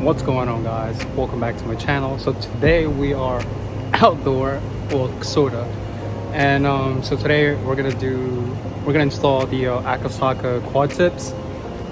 What's going on, guys? Welcome back to my channel. So today we are outdoor, well, sorta. And so today we're gonna install the Akasaka quad tips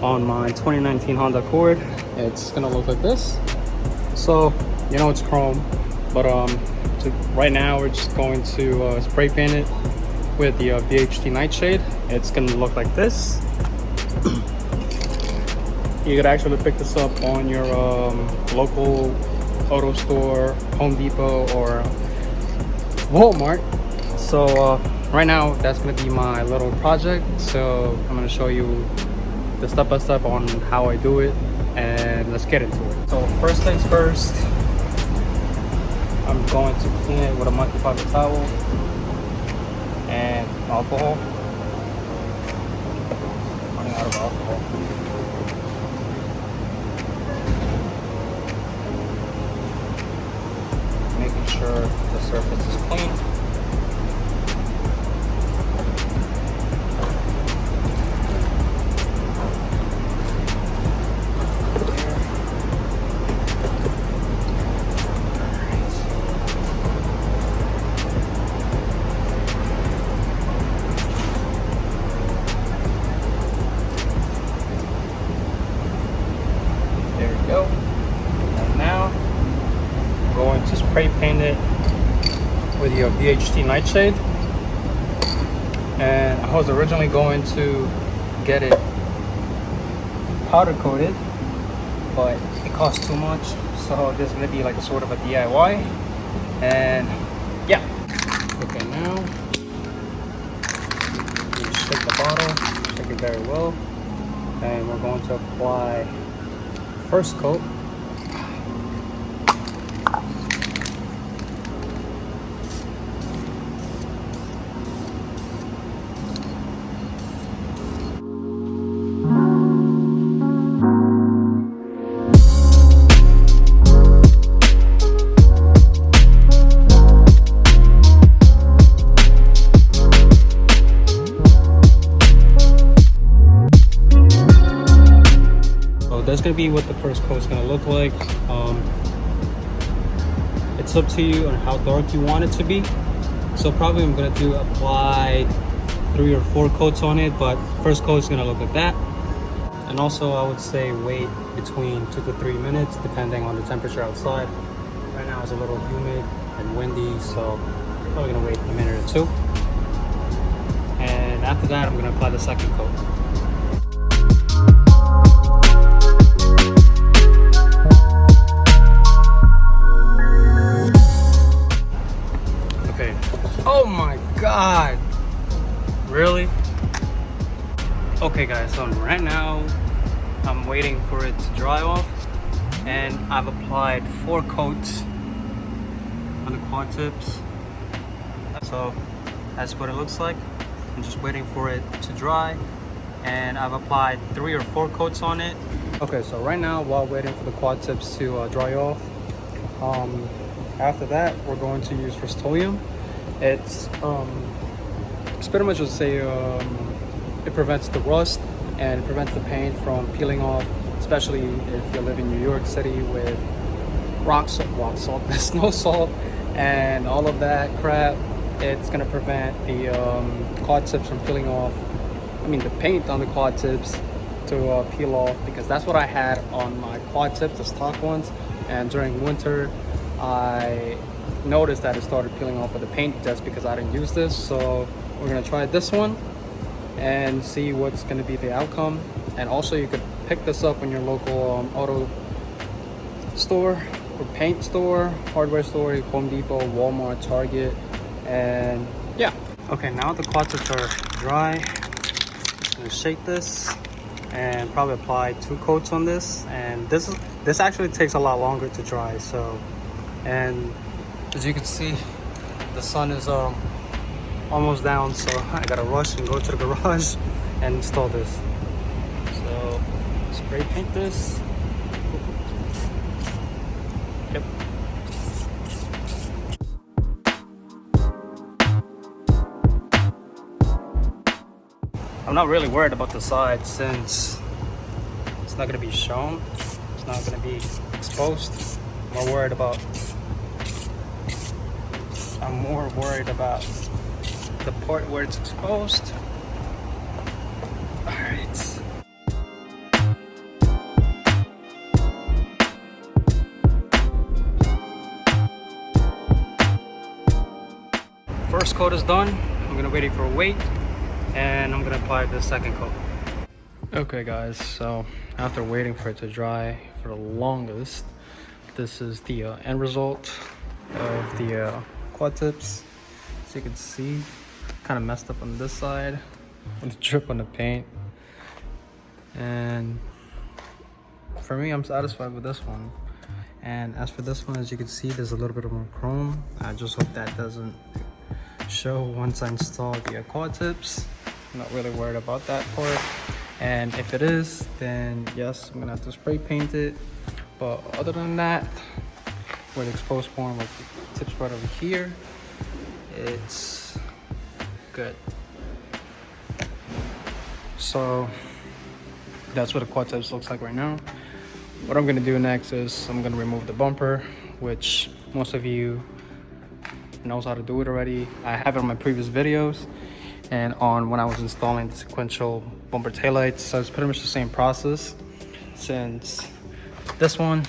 on my 2019 Honda Accord. It's gonna look like this. So you know it's chrome, but right now we're just going to spray paint it with the VHT nightshade. It's gonna look like this. You could actually pick this up on your local auto store, Home Depot, or Walmart. So right now that's going to be my little project. So I'm going to show you the step-by-step on how I do it, and let's get into it. So first things first, I'm going to clean it with a microfiber towel and alcohol. Running out of alcohol. Making sure the surface is clean. There we go. And now going to spray paint it with your VHT nightshade. And I was originally going to get it powder coated, but it costs too much, so this is going to be like a sort of a DIY. And yeah, okay, now you shake the bottle, shake it very well, and we're going to apply first coat. That's gonna be what the first coat is gonna look like. It's up to you on how dark you want it to be. So probably I'm gonna apply 3 or 4 coats on it, but first coat is gonna look like that. And also I would say wait between 2 to 3 minutes depending on the temperature outside. Right now it's a little humid and windy, so I'm probably gonna wait a minute or two. And after that I'm gonna apply the second coat. Oh my god, really? Okay guys, so right now I'm waiting for it to dry off, and I've applied 4 coats on the quad tips. So that's what it looks like. I'm just waiting for it to dry, and I've applied 3 or 4 coats on it. Okay, so right now while waiting for the quad tips to dry off, after that we're going to use Rust-Oleum. It's pretty much just say it prevents the rust and it prevents the paint from peeling off, especially if you live in New York City with rock salt, snow salt, and all of that crap. It's gonna prevent the quad tips from peeling off. I mean the paint on the quad tips to peel off, because that's what I had on my quad tips, the stock ones, and during winter I noticed that it started peeling off with the paint just because I didn't use this. So we're gonna try this one and see what's gonna be the outcome. And also you could pick this up in your local auto store or paint store, hardware store, Home Depot, Walmart, Target. And yeah, okay, now the quad tips are dry. I'm gonna shake this and probably apply 2 coats on this. And this actually takes a lot longer to dry. So, and as you can see, the sun is almost down, so I gotta rush and go to the garage and install this. So spray paint this. Yep. I'm not really worried about the side since it's not going to be shown. it's not going to be exposed. I'm more worried about the part where it's exposed. All right. First coat is done. I'm gonna wait for a weight, and I'm gonna apply the second coat. Okay guys, so after waiting for it to dry for the longest, this is the end result of the quad tips. As you can see, kind of messed up on this side with the drip on the paint. And for me, I'm satisfied with this one. And as for this one, as you can see, there's a little bit of more chrome. I just hope that doesn't show once I install the quad tips. I'm not really worried about that part. And if it is, then yes, I'm gonna have to spray paint it. But other than that, with exposed form, like the tips right over here, it's good. So that's what the quad tips looks like right now. What I'm gonna do next is I'm gonna remove the bumper, which most of you knows how to do it already. I have it on my previous videos and on when I was installing the sequential bumper taillights. So it's pretty much the same process. Since this one,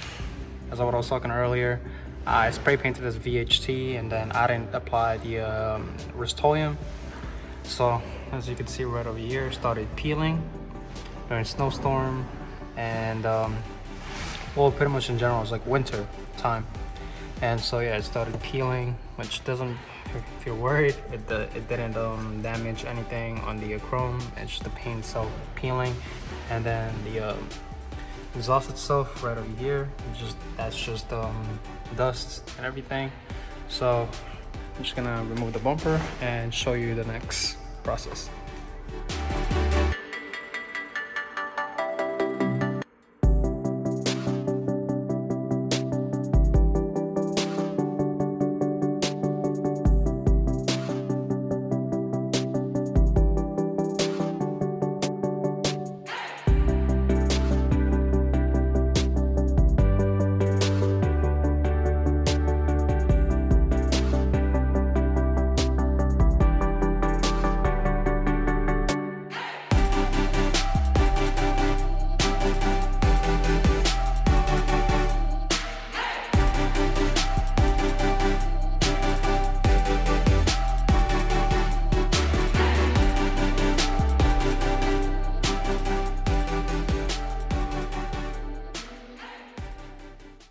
as I was talking earlier, I spray painted as VHT and then I didn't apply the Rust-Oleum. So as you can see right over here, it started peeling during snowstorm and well, pretty much in general, it's like winter time. And so yeah, it started peeling, which doesn't, if you're worried, it didn't damage anything on the chrome. It's just the paint itself peeling. And then the exhaust itself right over here, that's just dust and everything. So I'm just gonna remove the bumper and show you the next process.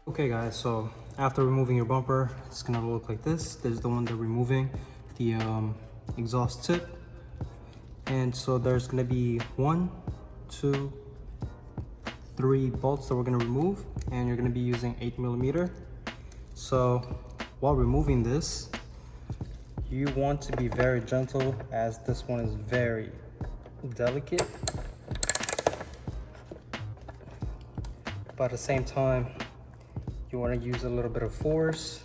Okay guys, so after removing your bumper, it's gonna look like this. There's the one that removing the exhaust tip. And so there's gonna be 1, 2, 3 bolts that we're gonna remove, and you're gonna be using 8mm. So while removing this, you want to be very gentle as this one is very delicate. But at the same time, you want to use a little bit of force,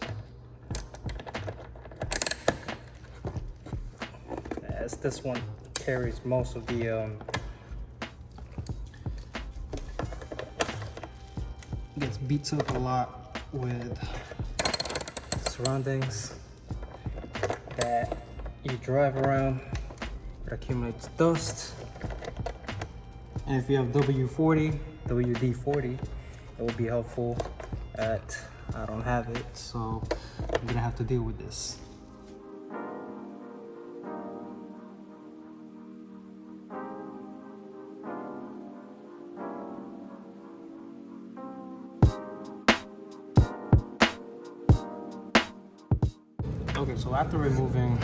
as this one carries most of the gets beats up a lot with surroundings that you drive around. It accumulates dust, and if you have WD-40, it will be helpful. I don't have it, so I'm gonna have to deal with this. Okay, so after removing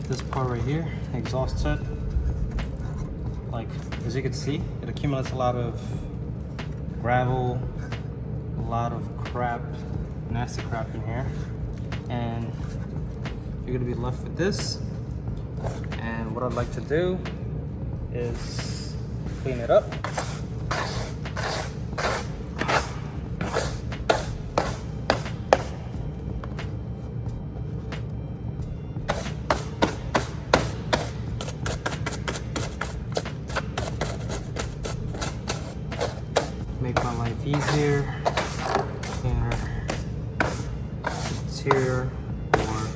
this part right here, exhaust tip, like as you can see, it accumulates a lot of gravel, a lot of crap, nasty crap in here, and you're gonna be left with this. And what I'd like to do is clean it up. make my life easier. Here, it's here, or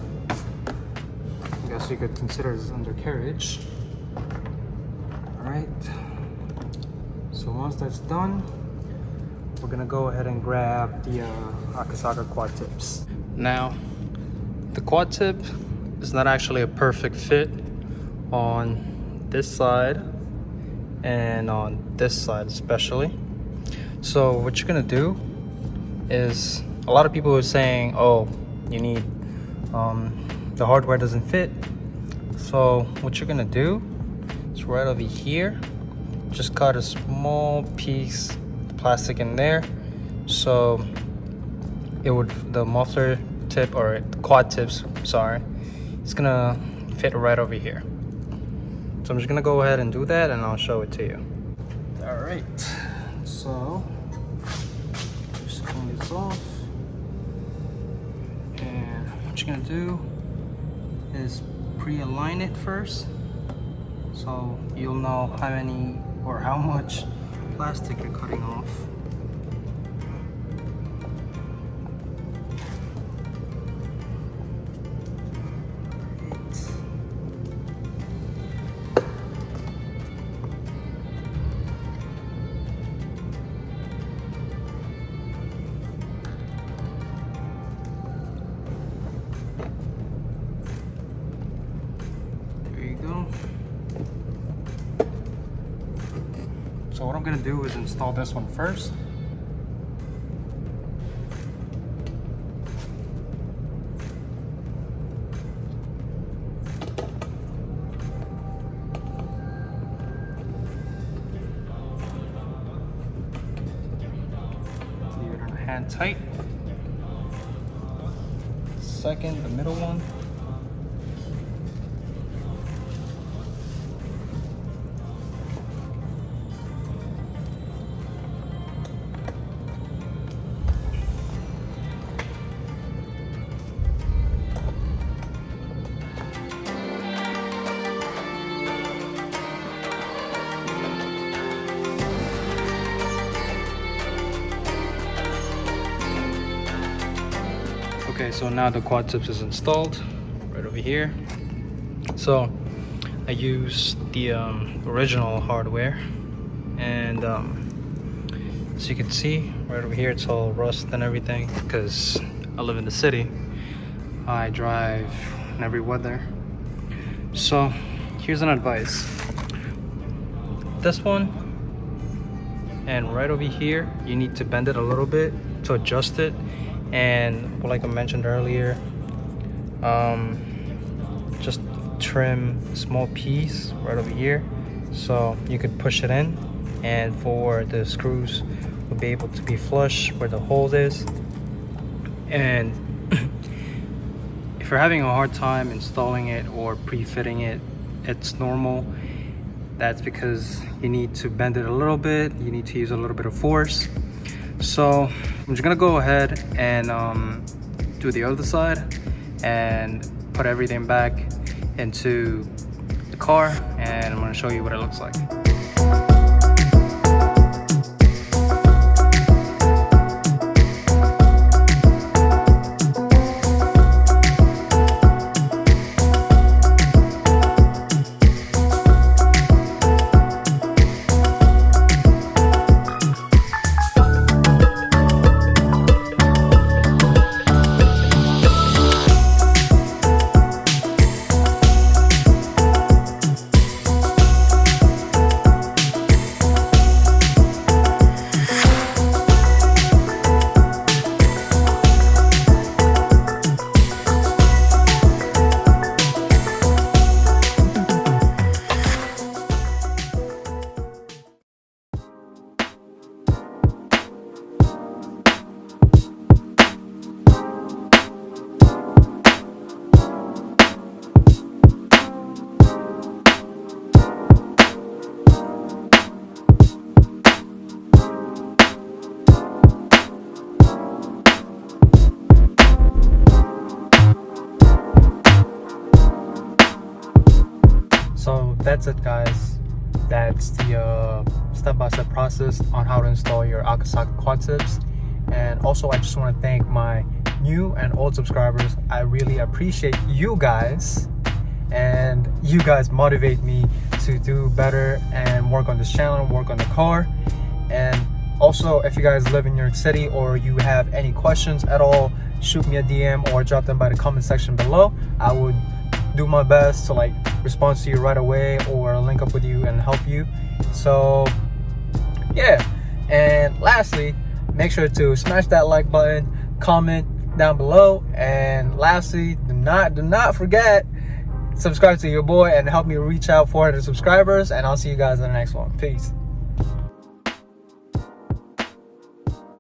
I guess you could consider this undercarriage. Alright, so once that's done, we're gonna go ahead and grab the Akasaka quad tips. Now, the quad tip is not actually a perfect fit on this side and on this side especially. So what you're gonna do is, a lot of people are saying, oh, you need the hardware doesn't fit. So what you're gonna do is right over here, just cut a small piece of plastic in there, so it would, the muffler tip, or quad tips, sorry, it's gonna fit right over here. So I'm just gonna go ahead and do that, and I'll show it to you. All right, so just clean this off, and what you're gonna do is pre-align it first, so you'll know how many or how much plastic you're cutting off. So what I'm gonna do is install this one first. Leave it on hand tight. Second, the middle one. Okay, so now the quad tips is installed right over here. So I used the original hardware, and as you can see right over here, it's all rust and everything because I live in the city. I drive in every weather. So here's an advice. This one, and right over here, you need to bend it a little bit to adjust it. And like I mentioned earlier, just trim a small piece right over here so you could push it in, and for the screws will be able to be flush where the hole is. And if you're having a hard time installing it or pre-fitting it, it's normal. That's because you need to bend it a little bit, you need to use a little bit of force. So I'm just gonna go ahead and do the other side and put everything back into the car, and I'm gonna show you what it looks like. So that's it, guys. That's the step-by-step process on how to install your Akasaka quad tips. And also, I just want to thank my new and old subscribers. I really appreciate you guys, and you guys motivate me to do better and work on this channel, work on the car. And also, if you guys live in New York City or you have any questions at all, shoot me a DM or drop them by the comment section below. I would do my best to like respond to you right away or link up with you and help you. So yeah, and lastly, make sure to smash that like button, comment down below, and lastly, do not forget, subscribe to your boy and help me reach out 400 subscribers. And I'll see you guys in the next one. Peace.